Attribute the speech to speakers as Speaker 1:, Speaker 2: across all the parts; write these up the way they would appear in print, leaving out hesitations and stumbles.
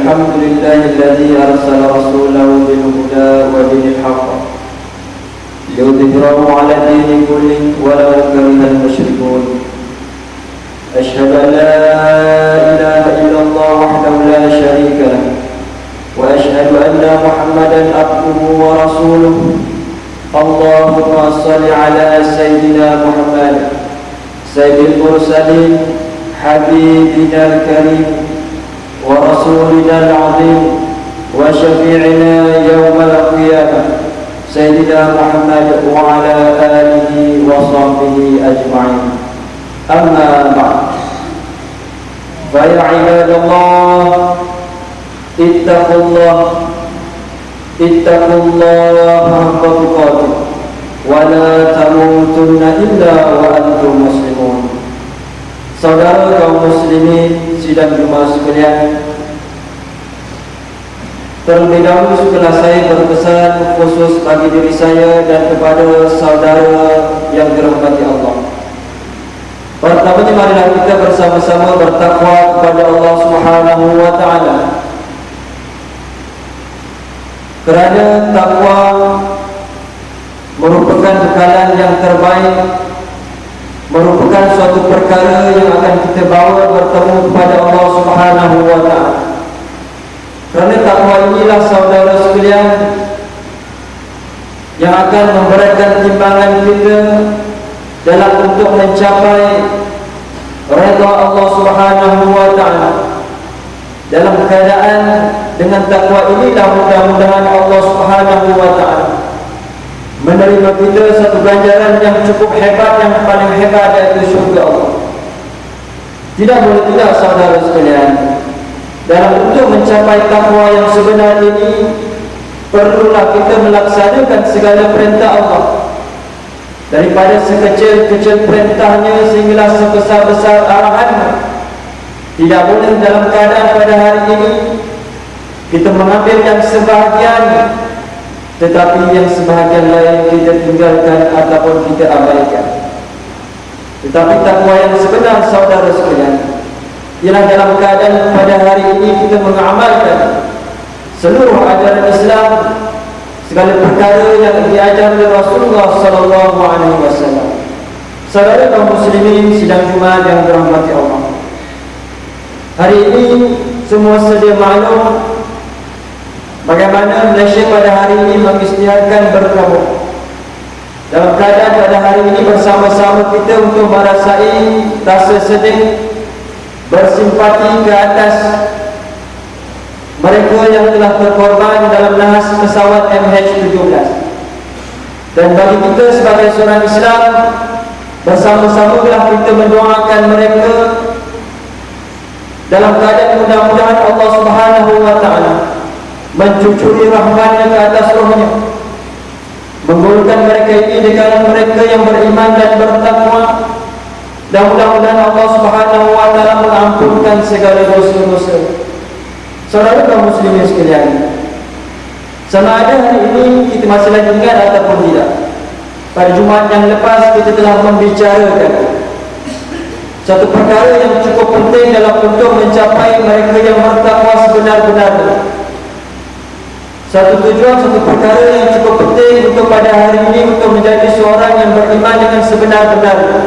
Speaker 1: الحمد لله الذي أرسل رسوله بالهدى ودين الحق ليظهره على الدين كله ولو كره المشركون. أشهد أن لا إله إلا الله وحده لا شريك له، وأشهد أن محمدا عبده ورسوله. اللهم صل على سيدنا محمد سيد المرسلين حبيبنا الكريم ورسولنا العظيم وشفيعنا يوم القيامة سيدنا محمد وعلى آله وصحبه أجمعين. أما بعد، فيا عباد الله اتقوا الله حق تقاته ولا تموتن إلا وأنتم مسلمون. Saudara kaum muslimin sidang Jumat sekalian, terlebih dahulu setelah saya berpesan khusus bagi diri saya dan kepada saudara yang dirahmati Allah. Pertamanya marilah kita bersama-sama bertakwa kepada Allah Subhanahu wa taala. Kerana takwa merupakan bekalan yang terbaik, merupakan suatu perkara yang akan kita bawa bertemu kepada Allah Subhanahu wa taala. Kerana takwa inilah saudara sekalian yang akan memberatkan timbangan kita dalam untuk mencapai redha Allah Subhanahu wa taala. Dalam keadaan dengan takwa inilah mudah-mudahan Allah Subhanahu wa taala menerima kita satu ganjaran yang cukup hebat, yang paling hebat, yaitu syurga Allah. Tidak boleh tidak saudara sekalian, dalam untuk mencapai takwa yang sebenar ini perlulah kita melaksanakan segala perintah Allah, daripada sekecil-kecil perintahnya sehinggalah sebesar-besar arahannya. Tidak boleh dalam keadaan pada hari ini kita mengambil yang sebahagian, tetapi yang sebahagian lain kita tinggalkan ataupun kita abaikan. Tetapi takwa yang sebenar saudara sekalian ialah dalam keadaan pada hari ini kita mengamalkan seluruh ajaran Islam, segala perkara yang diajar oleh Rasulullah sallallahu alaihi wasallam. Saudara kaum muslimin sidang Jumat yang dirahmati Allah, hari ini semua sedia maklum bagaimana Malaysia pada hari ini mengisytiharkan berkabung. Dalam keadaan pada hari ini bersama-sama kita untuk merasai rasa sedih, bersimpati ke atas mereka yang telah berkorban dalam nahas pesawat MH17. Dan bagi kita sebagai seorang Islam, bersama-sama kita mendoakan mereka dalam keadaan mudah-mudahan Allah Subhanahu wa taala mencucuri rahmatnya ke atas rohnya, menggolongkan mereka ini di kalangan mereka yang beriman dan bertakwa, dan mudah-mudahan Allah Subhanahu wa taala mengampunkan segala dosa-dosa. Saudara kaum muslimin sekalian, sama ada hari ini kita masih lagi ingat ataupun tidak, pada Jumaat yang lepas kita telah membicarakan satu perkara yang cukup penting dalam untuk mencapai mereka yang bertakwa sebenar-benarnya. Satu tujuan, satu perkara yang cukup penting untuk pada hari ini untuk menjadi seorang yang beriman dengan sebenar-benarnya.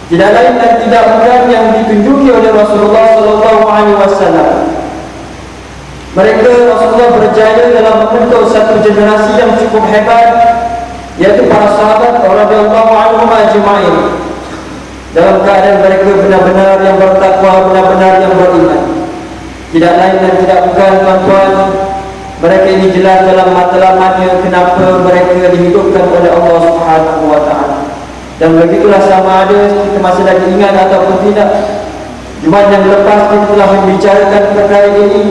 Speaker 1: Tidak lain dan tidak bukan yang ditunjuki oleh Rasulullah sallallahu alaihi wasallam. Mereka Rasulullah berjaya dalam membentuk satu generasi yang cukup hebat, yaitu para sahabat radhiyallahu anhum ajma'in. Dalam keadaan mereka benar-benar yang bertakwa, benar-benar yang beriman. Tidak lain dan tidak bukan tuan-tuan, mereka ini jelas dalam matlamatnya kenapa mereka dihidupkan oleh Allah Subhanahu wa taala. Dan begitulah sama ada kita masih lagi ingat ataupun tidak, Jumaat yang lepas kita telah membicarakan perkara ini.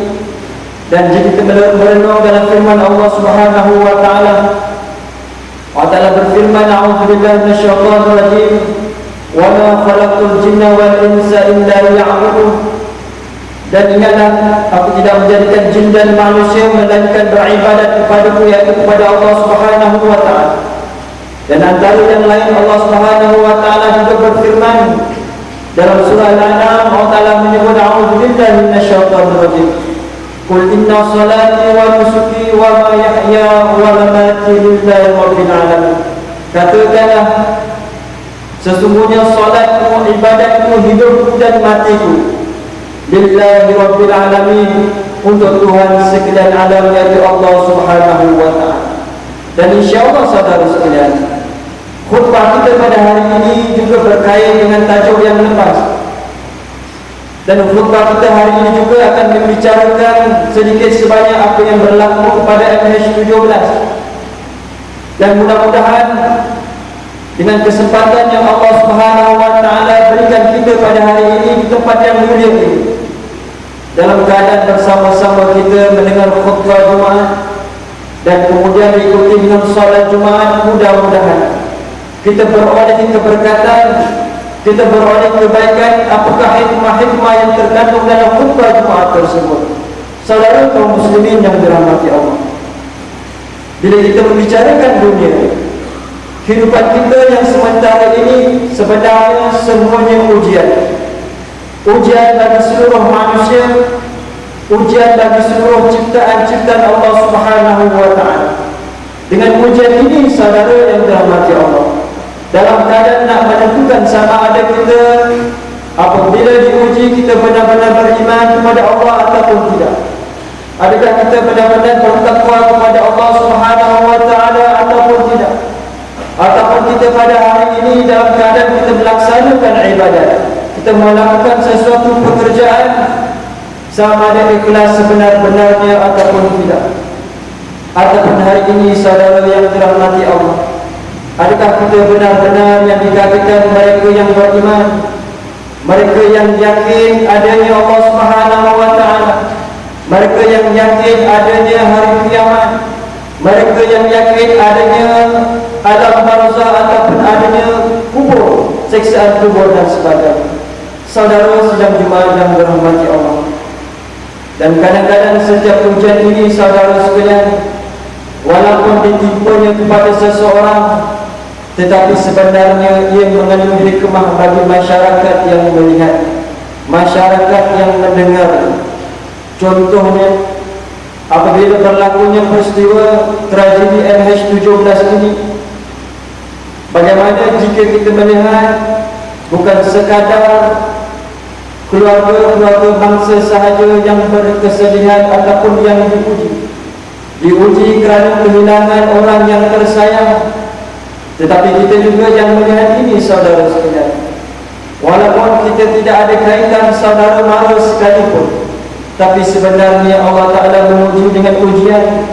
Speaker 1: Dan jika kita merenung dalam firman Allah Subhanahu wa taala, Allah Ta'ala berfirman, a'udzubillahi minasyaitonir rajim, wa ma khalaqtul jinna wal insa illa liya'budun. Dan ingatlah, aku tidak menjadikan jin dan manusia melainkan beribadat kepadaku, yaitu kepada Allah Subhanahu wa taala. Dan antara yang lain Allah Subhanahu wa taala juga berfirman dalam surah Al-An'am, Allah Ta'ala menyebut a'udzubillahi minasyaitonir rajim. Qul inna salati wa nusuki wa mahyaya wa mamati lillahi rabbil alamin. Katakanlah, sesungguhnya salatku, ibadatku, hidupku dan matiku lillahi rabbil alamin, untuk Tuhan sekalian alam, yaitu Allah Subhanahu wa ta'ala. Dan insyaallah saudara sekalian, khutbah kita pada hari ini juga berkait dengan tajuk yang lepas. Dan khutbah kita hari ini juga akan membicarakan sedikit sebanyak apa yang berlaku pada MH17. Dan mudah-mudahan dengan kesempatan yang Allah Subhanahu wa ta'ala berikan kita pada hari ini di tempat yang mulia ini, dalam keadaan bersama-sama kita mendengar khutbah Jumaat dan kemudian diikuti dengan salat Jumaat, mudah-mudahan kita beroleh keberkatan, kita beroleh kebaikan. Apakah hikmah-hikmah yang terkandung dalam khutbah Jumaat tersebut? Saudara kaum muslimin yang dirahmati Allah, bila kita membicarakan dunia, kehidupan kita yang sementara ini sebenarnya semuanya ujian. Ujian bagi seluruh manusia, ujian bagi seluruh ciptaan-ciptaan Allah Subhanahu wa ta'ala. Dengan ujian ini, saudara yang dirahmati Allah, dalam keadaan nak menentukan sama ada kita apabila diuji kita benar-benar beriman kepada Allah ataupun tidak. Adakah kita benar-benar bertakwa kepada Allah Subhanahu wa ta'ala ataupun tidak? Ataupun kita pada hari ini dalam keadaan kita melaksanakan ibadat, kita melakukan sesuatu pekerjaan, sama ada ikhlas sebenar-benarnya ataupun tidak. Ataupun hari ini saudara yang dirahmati Allah, adakah kita benar-benar yang dikatakan mereka yang beriman, mereka yang yakin adanya Allah Subhanahu wa ta'ala, mereka yang yakin adanya hari kiamat, mereka yang yakin adanya alam barzah ataupun adanya kubur, siksaan kubur dan sebagainya. Saudara sidang Jumaat yang dirahmati Allah, dan kadang-kadang setiap ujian ini saudara sekalian, walaupun ditimpanya kepada seseorang, tetapi sebenarnya ia mengandung hikmah bagi masyarakat yang melihat, masyarakat yang mendengar. Contohnya, apabila berlakunya peristiwa tragedi MH17 ini, bagaimana jika kita melihat bukan sekadar keluarga-keluarga bangsa sahaja yang berkesedihan ataupun yang diuji kerana kehilangan orang yang tersayang, tetapi kita juga yang melihat ini saudara sekalian. Walaupun kita tidak ada kaitan saudara mara sekalipun, tapi sebenarnya Allah Ta'ala menguji dengan ujian.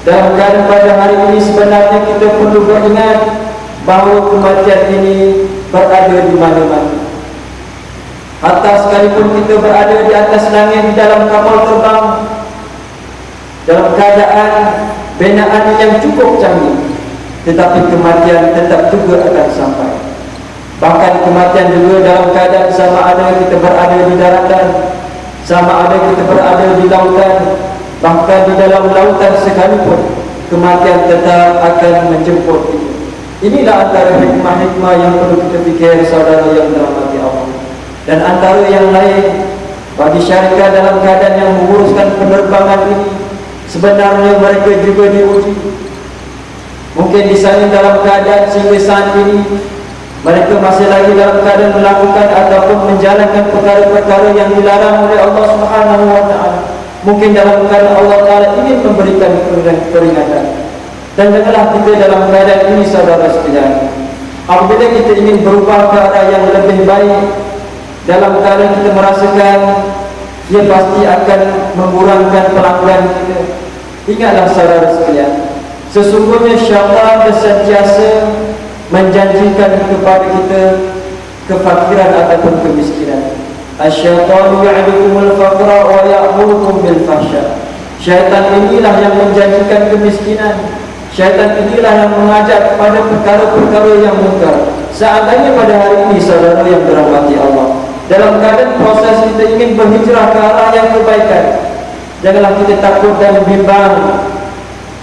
Speaker 1: Dan pada hari ini sebenarnya kita perlu beringat bahawa kematian ini berada di mana-mana. Hatta sekalipun kita berada di atas langit, di dalam kapal terbang, dalam keadaan binaan yang cukup canggih, tetapi kematian tetap juga akan sampai. Bahkan kematian juga dalam keadaan sama ada kita berada di daratan, sama ada kita berada di lautan, bahkan di dalam lautan sekalipun, kematian tetap akan menjemput kita. Inilah antara hikmah-hikmah yang perlu kita fikir saudara yang dirahmati Allah. Dan antara yang lain, bagi syarikat dalam keadaan yang menguruskan penerbangan ini, sebenarnya mereka juga diuji. Mungkin di sana dalam keadaan sehingga saat ini mereka masih lagi dalam keadaan melakukan ataupun menjalankan perkara-perkara yang dilarang oleh Allah Subhanahu wa ta'ala. Mungkin dalam keadaan Allah Ta'ala ingin memberikan peringatan. Dan janganlah kita dalam keadaan ini saudara sekalian, apabila kita ingin berubah ke arah yang lebih baik, dalam keadaan kita merasakan ia pasti akan mengurangkan pelanggan kita, ingatlah saudara sekalian, sesungguhnya syaitan sentiasa menjanjikan kepada kita kefakiran ataupun kemiskinan. Asy-syaitanu ya'idukumul faqra wa ya'murukum bil fahsya. Syaitan inilah yang menjanjikan kemiskinan. Syaitan inilah yang mengajak kepada perkara-perkara yang mungkar. Seandainya pada hari ini saudara yang dirahmati Allah, dalam keadaan proses kita ingin berhijrah ke arah yang kebaikan, janganlah kita takut dan bimbang.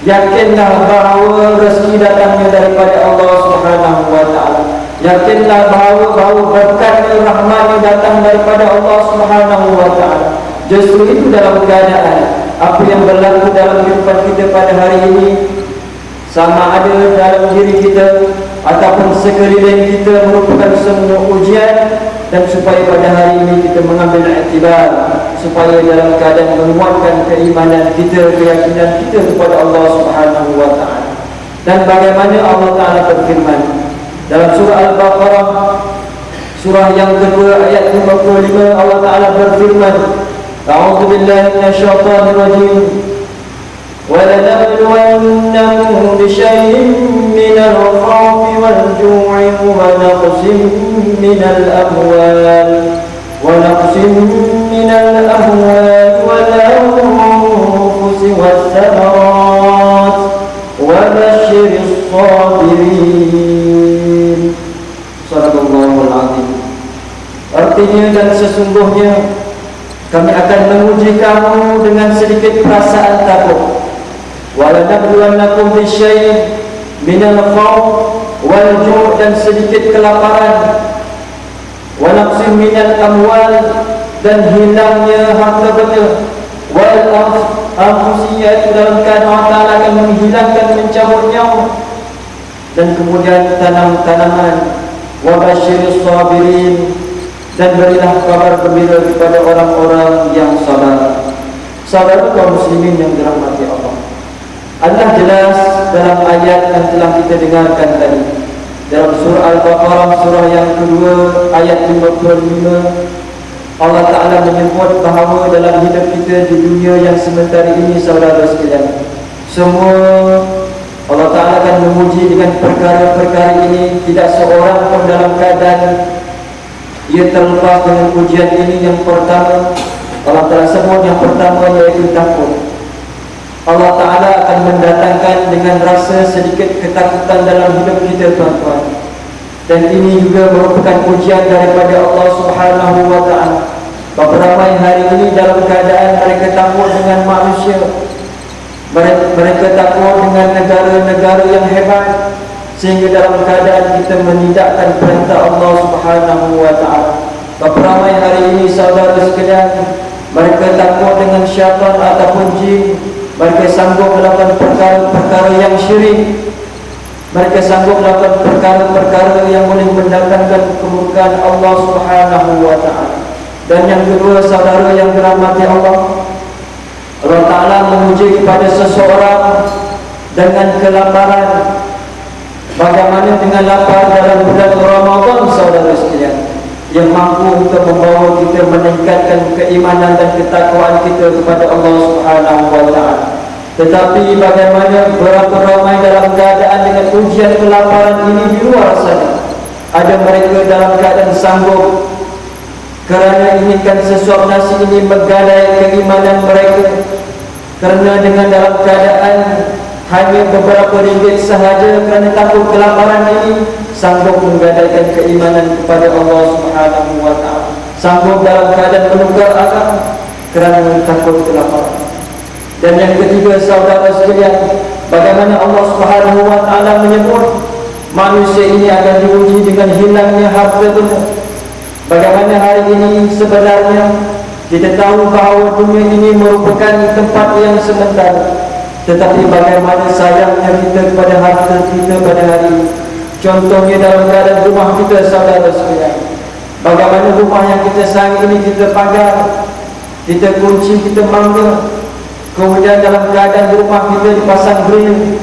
Speaker 1: Yakinlah bahawa rezeki datangnya daripada Allah Subhanahu wa ta'ala. Yakinlah bahawa berkat dan rahmat yang datang daripada Allah Subhanahu wa ta'ala. Justru itu dalam keadaan apa yang berlaku dalam kehidupan kita pada hari ini, sama ada dalam diri kita ataupun sekeliling kita, merupakan semua ujian, dan supaya pada hari ini kita mengambil iktibar, supaya dalam keadaan menguatkan keimanan kita, keyakinan kita kepada Allah Subhanahu wa taala. Dan bagaimana Allah Taala berfirman dalam surah Al-Baqarah, surah yang kedua ayat 55, Allah Taala berfirman, A'udzu billahi minasyaitonir rajim. وَلَنَبْلُوَنَّكُمْ بِشَيْءٍ مِّنَ الْخَوْفِ وَالْجُوعِ وَنَقْصٍ مِّنَ الْأَمْوَالِ وَالْأَنفُسِ وَالثَّمَرَاتِ وَبَشِّرِ الصَّابِرِينَ. Shadaqallahul Azim. Artinya, dan sesungguhnya kami akan menguji kamu dengan sedikit perasaan takut. وَلَنَبْلُوَنَّكُمْ بِشَيْءٍ مِّنَ الْخَوْفِ وَالْجُوعِ, dan sedikit kelaparan, وَنَقْصٍ مِّنَ الْأَمْوَالِ, dan hilangnya harta benda, وَالْأَنفُسِ, yaitu dalam keadaan Allah Ta'ala akan menghilangkan, mencabut nyawa, dan kemudian tanam-tanaman, وَبَشِّرِ الصَّابِرِينَ, dan berilah kabar gembira kepada orang-orang yang sabar. Saudara kaum muslimin yang dirahmati Allah, Allah jelas dalam ayat yang telah kita dengarkan tadi dalam surah Al-Baqarah, surah yang kedua ayat 55, Allah Ta'ala menyebut bahawa dalam hidup kita di dunia yang sementara ini, saudara sekalian, semua Allah Ta'ala akan menguji dengan perkara-perkara ini. Tidak seorang pun dalam keadaan ia terlepas dengan ujian ini. Yang pertama, Allah Ta'ala sebut yang pertama iaitu takut. Allah Ta'ala akan mendatangkan dengan rasa sedikit ketakutan dalam hidup kita, tuan-tuan. Dan ini juga merupakan ujian daripada Allah Subhanahu wa Ta'ala. Berapa ramai hari ini dalam keadaan mereka takut dengan manusia, mereka takut dengan negara-negara yang hebat, sehingga dalam keadaan kita menidakkan perintah Allah Subhanahu wa Ta'ala. Berapa ramai hari ini, saudara sekalian, mereka takut dengan syaitan ataupun jin. Mereka sanggup melakukan perkara-perkara yang syirik. Mereka sanggup melakukan perkara-perkara yang boleh mendatangkan kemurkaan Allah Subhanahu wa Ta'ala. Dan yang kedua, saudara yang dirahmati Allah, Allah Ta'ala menguji kepada seseorang dengan kelaparan. Bagaimana dengan lapar dalam bulan Ramadan, saudara sekalian, yang mampu untuk membawa kita meningkatkan keimanan dan ketakwaan kita kepada Allah Subhanahu wa Ta'ala. Tetapi bagaimana berapa ramai dalam keadaan dengan ujian kelaparan ini di luar sana. Ada mereka dalam keadaan sanggup kerana inginkan sesuap nasi ini menggalai keimanan mereka, kerana dengan dalam keadaan hanya beberapa ringgit sahaja, kerana takut kelaparan ini sanggup menggadaikan keimanan kepada Allah Subhanahu wa Ta'ala. Sanggup dalam keadaan menukar agama kerana takut kelaparan. Dan yang ketiga, saudara sekalian, bagaimana Allah Subhanahu wa Ta'ala menyebut manusia ini akan diuji dengan hilangnya harta benda. Bagaimana hari ini sebenarnya kita tahu bahawa dunia ini merupakan tempat yang sementara, tetapi bagaimana sayangnya kita kepada harta kita pada hari ini. Contohnya dalam keadaan rumah kita, saudara sekalian, bagaimana rumah yang kita sayang ini kita pagar, kita kunci, kita mangga. Kemudian dalam keadaan rumah kita dipasang grill.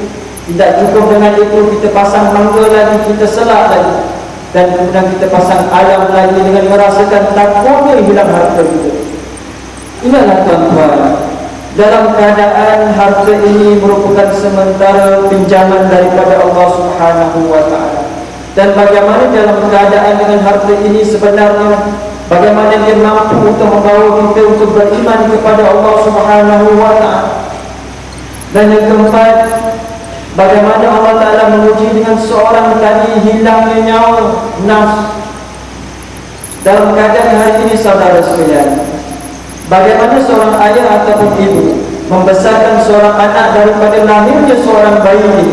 Speaker 1: Tidak cukup dengan itu, kita pasang mangga lagi, kita selak lagi, dan kemudian kita pasang ayam lagi, dengan merasakan takutnya hilang harta kita. Inilah, tuan-tuan, dalam keadaan harta ini merupakan sementara pinjaman daripada Allah Subhanahu wa Ta'ala. Dan bagaimana dalam keadaan dengan harta ini sebenarnya, bagaimana dia mampu untuk membawa kita untuk beriman kepada Allah Subhanahu wa Ta'ala. Dan yang keempat, bagaimana Allah Ta'ala menguji dengan seorang tadi hilangnya nyawa, nafs. Dalam keadaan hari ini, saudara sekalian, bagaimana seorang ayah ataupun ibu membesarkan seorang anak daripada lahirnya seorang bayi,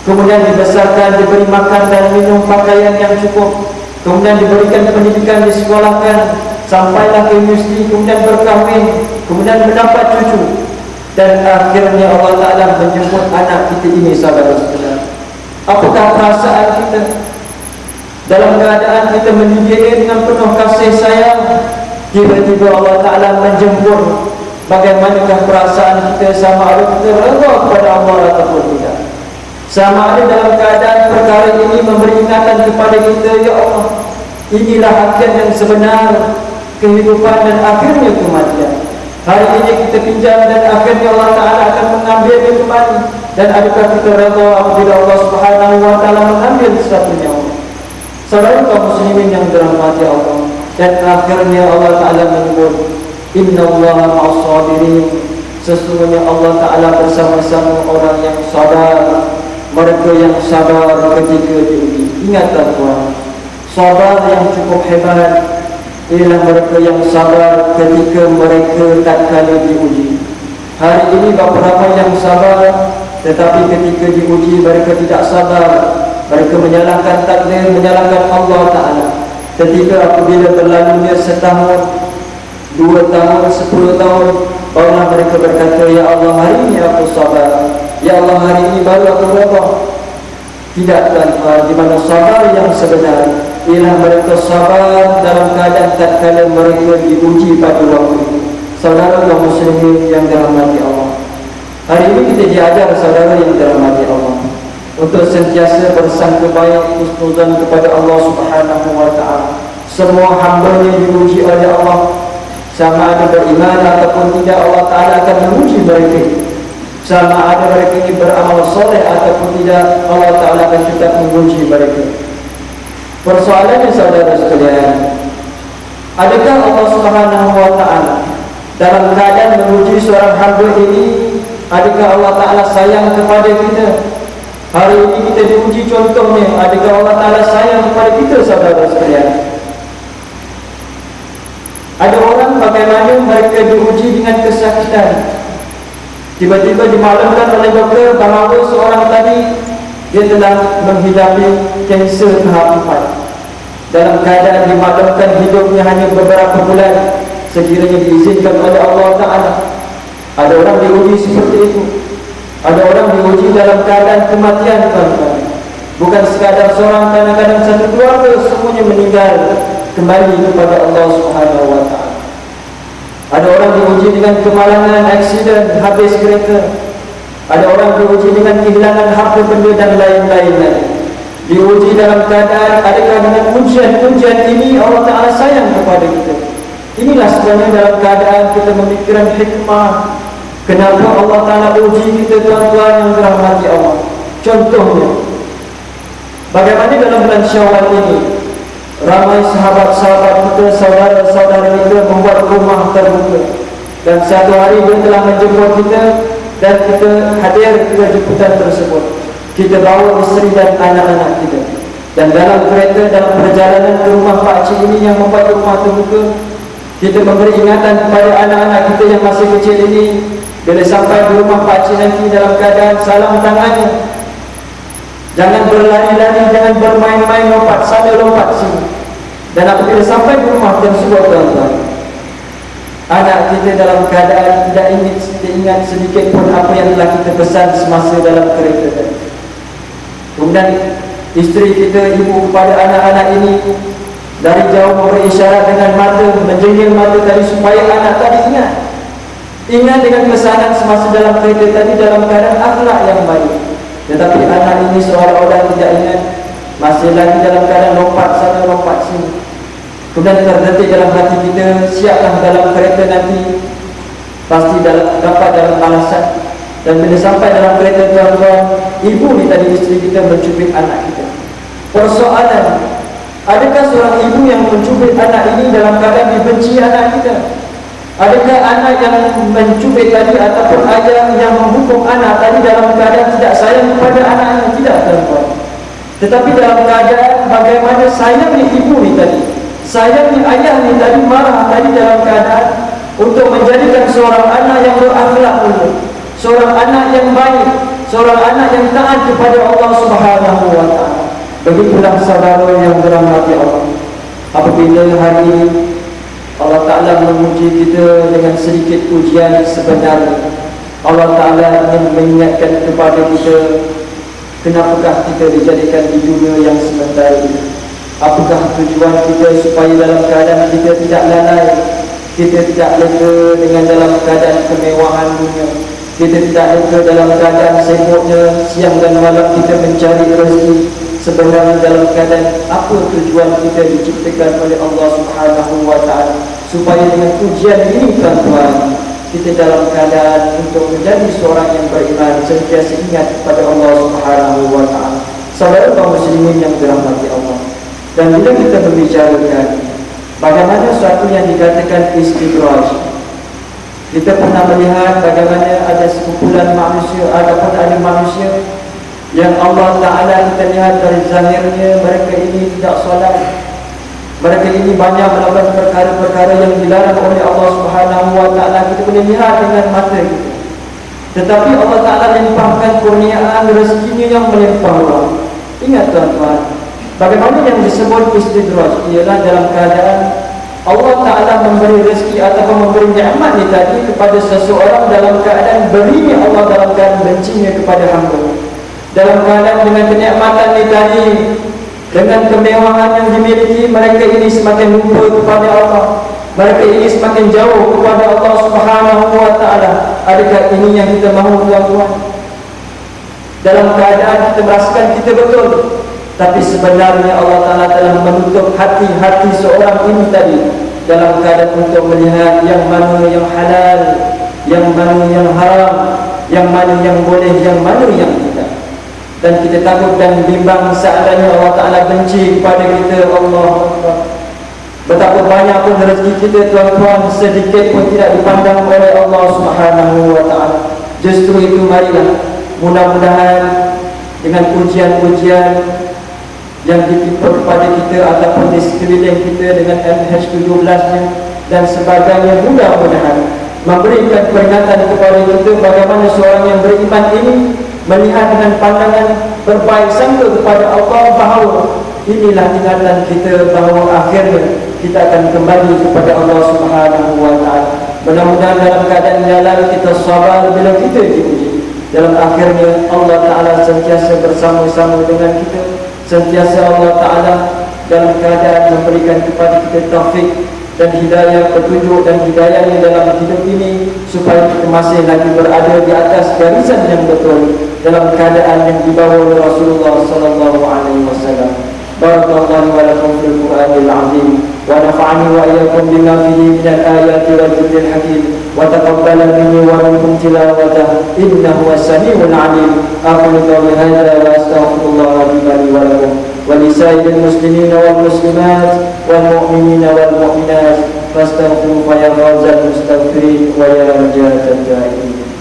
Speaker 1: kemudian dibesarkan, diberi makan dan minum, pakaian yang cukup, kemudian diberikan pendidikan, disekolahkan sampailah ke universiti, kemudian berkahwin, kemudian mendapat cucu. Dan akhirnya Allah Ta'ala menjemput anak kita ini, saudara-saudara. Apakah perasaan kita dalam keadaan kita mendidik dengan penuh kasih sayang, tiba-tiba Allah Ta'ala menjemput? Bagaimanakah perasaan kita, sama ada kita redha kepada Allah ataupun tidak? Sama ada dalam keadaan perkara ini memberi ingatan kepada kita, ya Allah, inilah akhir yang sebenar kehidupan dan akhirnya kematian. Hari ini kita pinjam dan akhirnya Allah Ta'ala akan mengambilnya kembali. Dan adakah kita redha apabila Allah Subhanahu Wa Ta'ala mengambil sesuatu nyawa? Saudara kaum muslimin yang dirahmati Allah, dan akhirnya Allah Ta'ala menyebut, Inna Allah ma'as-sabirin, sesungguhnya Allah Ta'ala bersama-sama orang yang sabar, mereka yang sabar ketika diuji. Ingatlah tuan, sabar yang cukup hebat ialah mereka yang sabar ketika mereka tak kala diuji. Hari ini berapa ramai yang sabar, tetapi ketika diuji mereka tidak sabar. Mereka menyalahkan takdir, menyalahkan Allah Ta'ala. Ketika apabila berlalunya setahun, 2 tahun, 10 tahun, barulah mereka berkata, Ya Allah, hari ini aku sabar. Ya Allah, hari ini baru aku redha. Tidak, tuan-tuan, di mana sabar yang sebenar ialah mereka sabar dalam keadaan tatkala mereka diuji pada waktu itu. Saudara kaum muslimin yang dirahmati Allah, hari ini kita diajar, saudara yang dirahmati Allah, untuk sentiasa bersangka baik, husnuzan kepada Allah Subhanahu Wa Ta'ala. Semua hamba-Nya diuji oleh Allah, sama ada beriman ataupun tidak, Allah Ta'ala akan menguji mereka. Sama ada mereka ini beramal soleh ataupun tidak, Allah Ta'ala akan juga menguji mereka. Persoalannya, saudara sekalian, adakah Allah Subhanahu Wa Ta'ala dalam keadaan menguji seorang hamba ini? Adakah Allah Ta'ala sayang kepada kita? Hari ini kita diuji, contohnya, adakah Allah Ta'ala sayang kepada kita, saudara sekalian? Ada orang bagaimana mereka diuji dengan kesakitan. Tiba-tiba dimaklumkan oleh doktor bahawa seorang tadi dia telah menghidapi kanser tahap 4. Dalam keadaan dimaklumkan hidupnya hanya beberapa bulan sekiranya diizinkan oleh Allah Ta'ala. Ada orang diuji seperti itu. Ada orang diuji dalam keadaan kematian, tuan-tuan. Bukan sekadar seorang, kadang-kadang satu keluarga semuanya meninggal kembali kepada Allah Subhanahu Wa Ta'ala. Ada orang diuji dengan kemalangan, aksiden, habis kereta. Ada orang diuji dengan kehilangan harta benda dan lain-lain. Diuji dalam keadaan, adakah dengan ujian ini Allah Ta'ala sayang kepada kita? Inilah sebenarnya dalam keadaan kita memikirkan hikmah. Kenapa Allah Ta'ala uji kita, tuan-tuan yang dirahmati Allah? Contohnya, bagaimana dalam bulan Syawal ini ramai sahabat-sahabat kita, saudara-saudara kita membuat rumah terbuka. Dan satu hari dia telah menjemput kita, dan kita hadir ke jemputan tersebut. Kita bawa isteri dan anak-anak kita. Dan dalam kereta, dalam perjalanan ke rumah pakcik ini yang membuat rumah terbuka, kita memberi ingatan kepada anak-anak kita yang masih kecil ini. Bila sampai di rumah pakcik nanti dalam keadaan salam tangannya. Jangan berlari-lari, jangan bermain-main, lompat sana, lompat sini. Dan apabila sampai di rumah tersebut, tuan-tuan, anak kita dalam keadaan tidak ingat sedikit pun apa yang telah kita pesan semasa dalam kereta tadi. Kemudian isteri kita, ibu kepada anak-anak ini, dari jauh memberi isyarat dengan mata, menjengil mata tadi supaya anak tadi ingat dengan pesanan semasa dalam kereta tadi dalam keadaan akhlak yang baik. Tetapi anak ini seolah-olah tidak ingat, masih lagi dalam keadaan lompat sana, lompat sini. Kemudian terdetik dalam hati kita, siaplah dalam kereta nanti pasti dapat dalam alasan. Dan bila sampai dalam kereta, tuan-tuan, ibu ni tadi, isteri kita mencubit anak kita. Persoalan, adakah seorang ibu yang mencubit anak ini dalam keadaan dibenci anak kita? Adakah anak yang mencubit tadi ataupun ayah yang menghukum anak tadi dalam keadaan tidak sayang kepada anaknya? Tidak, tuan-tuan. Tetapi dalam keadaan bagaimana sayangnya ibu ni tadi, sayangnya ayah ni tadi, marah tadi dalam keadaan untuk menjadikan seorang anak yang berakhlak mulia, seorang anak yang baik, seorang anak yang taat kepada Allah Subhanahu Wa Ta'ala. Begitulah saudara yang dirahmati Allah. Apabila hari ini Allah Ta'ala menguji kita dengan sedikit ujian sebenarnya, Allah Ta'ala ingin mengingatkan kepada kita, kenapakah kita dijadikan di dunia yang sementara ini? Apakah tujuan kita supaya dalam keadaan kita tidak lalai, kita tidak lega dengan dalam keadaan kemewahan dunia, kita tidak lega dalam keadaan sibuknya siang dan malam kita mencari rezeki. Sebenarnya dalam keadaan apa tujuan kita diciptakan oleh Allah Subhanahu wa Ta'ala? Supaya dengan ujian ini tuan-tuan, kita dalam keadaan untuk menjadi seorang yang beriman, sentiasa ingat kepada Allah Subhanahu wa Ta'ala. Saudara kaum muslimin yang dirahmati Allah, dan bila kita membicarakan bagaimana suatu yang dikatakan istidraj, kita pernah melihat bagaimana ada sekumpulan manusia, ataupun ada manusia yang Allah Ta'ala kita lihat dari zahirnya mereka ini tidak solat, mereka ini banyak melakukan perkara-perkara yang dilarang oleh Allah Subhanahu wa Ta'ala. Kita boleh lihat dengan mata kita, tetapi Allah Ta'ala limpahkan kurniaan rezekinya yang melimpah. Ingat tuan-tuan, bagaimana yang disebut istidraj ialah dalam keadaan Allah Ta'ala memberi rezeki ataupun memberi nikmat ni tadi kepada seseorang dalam keadaan berinya Allah dalam keadaan bencinya kepada hamba. Dalam keadaan dengan kenikmatan ni tadi, dengan kemewahan yang dimiliki, mereka ini semakin lupa kepada Allah, mereka ini semakin jauh kepada Allah Subhanahu wa Ta'ala. Adakah ini yang kita mahu tuan-tuan? Dalam keadaan kita merasakan kita betul, tapi sebenarnya Allah Ta'ala telah menutup hati-hati seorang ini tadi dalam keadaan untuk melihat yang mana yang halal, yang mana yang haram, yang mana yang boleh, yang mana yang tidak. Dan kita takut dan bimbang seandainya Allah Ta'ala benci kepada kita. Allah, betapa banyak pun rezeki kita tuan-tuan, sedikit pun tidak dipandang oleh Allah Subhanahu wa Ta'ala. Justru itu marilah mudah-mudahan dengan ujian-ujian yang ditimpa kepada kita ataupun di sekeliling kita dengan MH17 nya dan sebagainya, mudah-mudahan memberikan peringatan kepada kita bagaimana seorang yang beriman ini melihat dengan pandangan berbaik sangka kepada Allah, bahawa inilah tingkatan kita, bahawa akhirnya kita akan kembali kepada Allah Subhanahu wa Ta'ala. Mudah-mudahan dalam keadaan jalan kita sabar bila kita diuji, dalam akhirnya Allah Ta'ala sentiasa bersama-sama dengan kita, sentiasa Allah Ta'ala dalam keadaan memberikan kepada kita taufik dan hidayah, petunjuk dan hidayahnya dalam hidup ini, supaya kita masih lagi berada di atas garisan yang betul dalam keadaan yang dibawa oleh Rasulullah sallallahu alaihi wasallam. Barakallahu wa lakum fil Qur'anil azim, wa nafa'ani wa iyyakum bima fihi minal ayati wal dhikril hakim, wa taqabbala minni wa minkum tilawatahu innahu was-sami'ul 'alim. Aqulu qawli hadza wa astaghfirullah li wa lakum wa li sa'iril muslimina wal muslimat wal mu'minina wal mu'minat fastaghfiru fa ya fawzal mustaghfirin wa ya najatal da'in.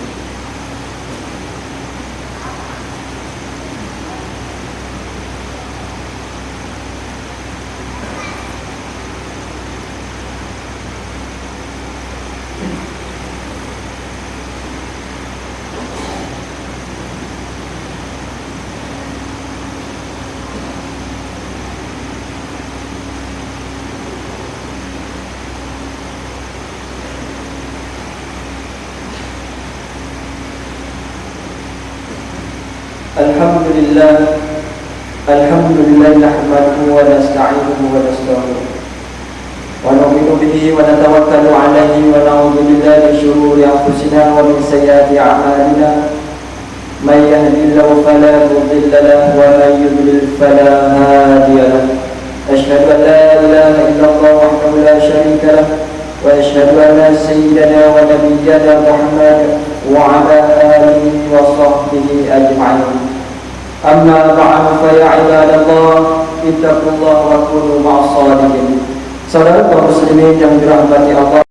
Speaker 1: Alhamdulillah nahmaduhu wa nasta'inuhu wa nastaghfiruh wa nu'minu bihi wa natawakkalu 'alaihi wa na'udzu billahi min shururi anfusina wa min sayyiati a'malina. May yahdihillahu fala mudilla lahu wa may yudlil fala hadiya lahu. Asyhadu an la ilaha illallah wahdahu la syarika lahu wa asyhadu anna sayyidana wa nabiyyana Muhammadan wa 'ala alihi wa sahbihi ajma'in. Amma ba'du fa ya ibadallah ittaqullaha wa kunu ma'as shadiqin. Saudara kaum muslimin yang dirahmati Allah,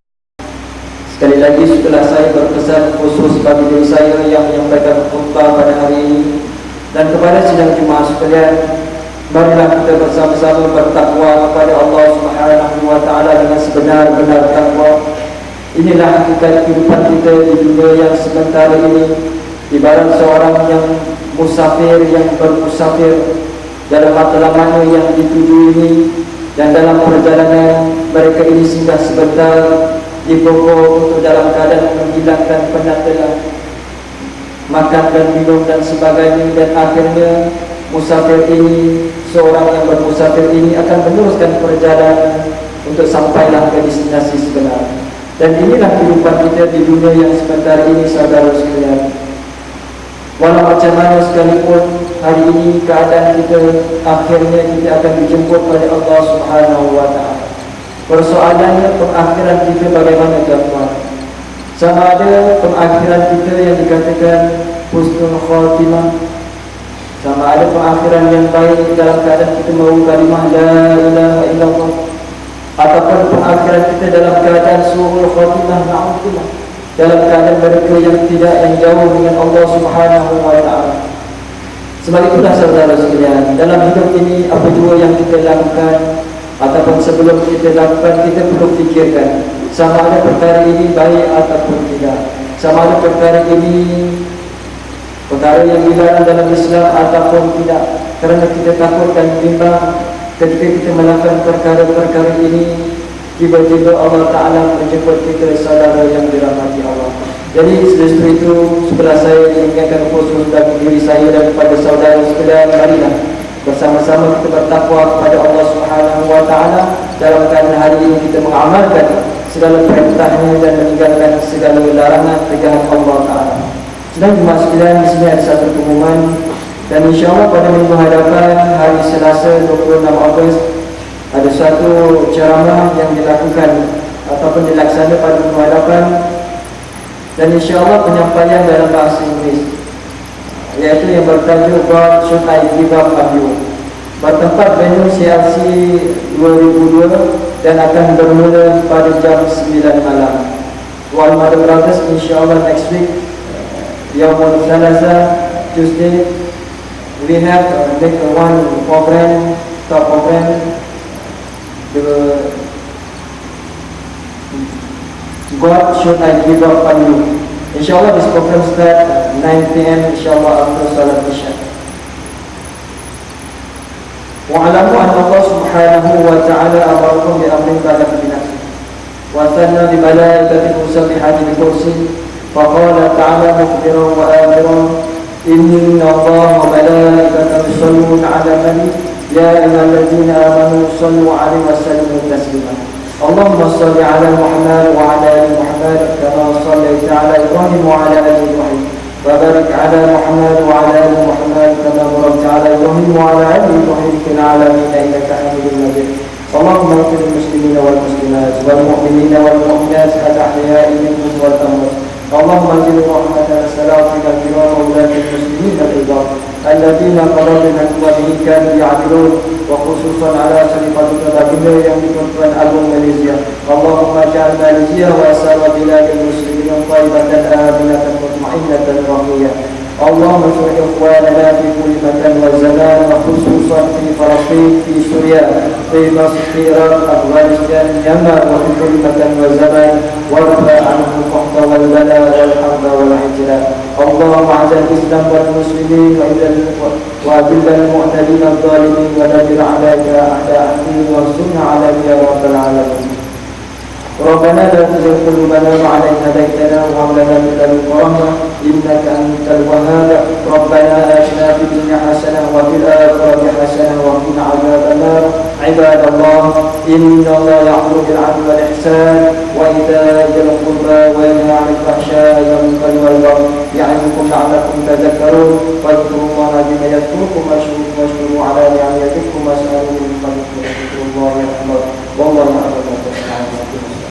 Speaker 1: sekali lagi setelah saya berpesan khusus bagi diri saya yang menyampaikan khutbah pada hari ini dan kepada sidang jemaah sekalian, marilah kita bersama-sama bertakwa kepada Allah Subhanahu wa Ta'ala dengan sebenar-benar takwa. Inilah hakikat kehidupan kita di dunia yang sementara ini, ibarat seorang yang musafir yang bermusafir dalam matlamat yang dituju ini, dan dalam perjalanan mereka ini singgah sebentar di Bogor untuk dalam keadaan menghilangkan penat lelah. makan dan minum dan sebagainya, dan akhirnya musafir ini, seorang yang bermusafir ini akan meneruskan perjalanan untuk sampailah ke destinasi sebenar. Dan inilah kehidupan kita di dunia yang sebentar ini, saudara sekalian. Walau macam mana sekalipun hari ini keadaan kita, akhirnya kita akan dijemput oleh Allah Subhanahu wa ta'ala. Persoalannya pengakhiran kita bagaimana, tuan-tuan? Sama ada pengakhiran kita yang dikatakan husnul khatimah, sama ada pengakhiran yang baik dalam keadaan kita mahu kalimah la ilaha illallah, ataupun pengakhiran kita dalam keadaan su'ul khatimah, na'udzubillah, dalam keadaan mereka yang tidak, yang jauh dengan Allah Subhanahu wa ta'ala. Sebab itulah saudara sekalian, dalam hidup ini apa jua yang kita lakukan ataupun sebelum kita lakukan, kita perlu fikirkan sama ada perkara ini baik ataupun tidak, sama ada perkara ini perkara yang dilarang dalam Islam ataupun tidak. Kerana kita takut dan bimbang ketika kita melakukan perkara-perkara ini, tiba-tiba Allah Ta'ala menjemput kita, saudara yang dirahmati Allah. Jadi justru itu sebelah saya mengingatkan khusus bagi diri saya dan kepada saudara sekalian, marilah bersama-sama kita bertakwa kepada Allah Subhanahu wa ta'ala dalam keadaan hari ini kita mengamalkan segala perintahnya dan meninggalkan segala larangan tegahan Allah Ta'ala. Sedang jemaah sekalian, di sini ada satu pengumuman, dan insyaAllah pada minggu hadapan hari Selasa 26 Ogos ada satu ceramah yang dilakukan ataupun dilaksanakan pada minggu hadapan, dan insyaAllah penyampaian dalam bahasa Inggeris, iaitu yang bertajuk God Should I Give Up On You, bertempat venue CLC 2002 dan akan bermula pada jam 9 malam. Tuan Mother Brothers, insyaAllah next week, Yaumul Salasa, Tuesday, we have make one program, top program, the God Should I Give Up On You. InsyaAllah this program start 9 PM insyaAllah after salat isya. Wa'alamu anna Allah subhanahu wa ta'ala amarakum bi amrin talab binafsi wa sanna bi malaikati musabbihati bi kursi faqala ta'ala mukhbiran wa amiran inna Allah wa malaikatahu yusalluna ala nabi ya ayyuhalladzina amanu sallu alaihi wa sallimu taslima. اللهم صل على محمد وعلى ال محمد كما صليت على ابراهيم وعلى ال ابراهيم وبارك على محمد وعلى ال محمد كما باركت على ابراهيم وعلى ال ابراهيم في العالمين انك حميد مجيد. اللهم اغفر للمسلمين والمسلمات والمؤمنين والمؤمنات الاحياء منهم والاموات. اللهم انزل رحمة سلامك الكرام وولاة المسلمين العظام الذين قضوا بحكمته كانوا يعدلون، وخصوصا على شريفتك الأكبر يوم كفر أبو ماليزيا. اللهم اجعل ماليزيا وسائر بلاد المسلمين طيبة آمنة مطمئنة راضية. اللهم انصر إخواننا في كل مكان وزمان، وخصوصا في فلسطين، في سوريا، في مصر، في إيران، أفغانستان، اليمن، وفي كل مكان وزمان، وارفع عنهم القحط والبلاء والحرب والاحتلال. اللهم اعز الإسلام والمسلمين وأذل المعتدين الظالمين ودمر عليك أعداء الدين وانصرنا عليك يا رب العالمين. ربنا لا تزغ قلوبنا بعد إذ هديتنا وهب لنا من لدنك رحمة إنك أنت الوهاب. ربنا آتنا في الدنيا حسنة وفي الآخرة حسنة وقنا عذاب النار. عباد الله، إن الله يأمر بالعدل والإحسان وإيتاء ذي القربى وينهى عن الفحشاء والمنكر والبغي يعظكم لعلكم تذكرون. فاذكروا الله بما يذكركم واشكروه على نعمه